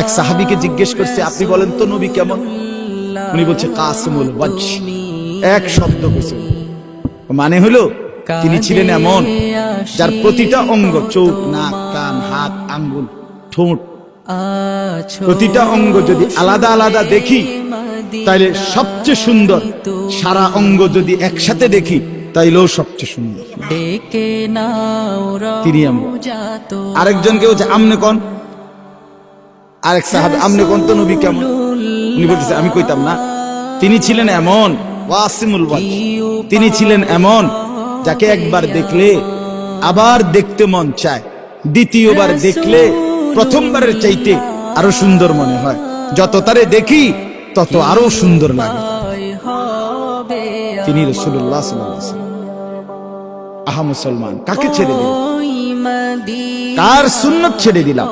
এক সাহাবীকে জিজ্ঞেস করছে, আপনি বলেন তো নবী কেমন? উনি বলছে কাসিমুল ওয়াজহ। এক শব্দ কইছে, মানে হলো তিনি ছিলেন এমন যার প্রতিটা অঙ্গ, চোখ, নাক, কান, হাত, আঙ্গুল, ঠোঁট, প্রতিটা অঙ্গ যদি আলাদা আলাদা দেখি তাইলে সবচেয়ে সুন্দর, সারা অঙ্গ যদি একসাথে দেখি তাইলেও সবচেয়ে সুন্দর। তিনি এমন। আরেকজনকে বলছে আমনে কোন, আরেক সাহাবী আমনে কোন তো নবী কেমন? উনি বলতেছে আমি কইতাম না, তিনি ছিলেন এমন ওয়াসিমুল ওয়াজহ, তিনি ছিলেন এমন যাকে একবার দেখলে আবার দেখতে মন চায়, দ্বিতীয়বার দেখলে প্রথমবারের চাইতে আরো সুন্দর মনে হয়, যত তারে দেখি তত আরো সুন্দর লাগে। তিনি রাসূলুল্লাহ সাল্লাল্লাহু আলাইহি ওয়াসাল্লাম। আহা মুসলমান, কাকে ছেড়ে দিলাম? কার সুন্নাত ছেড়ে দিলাম?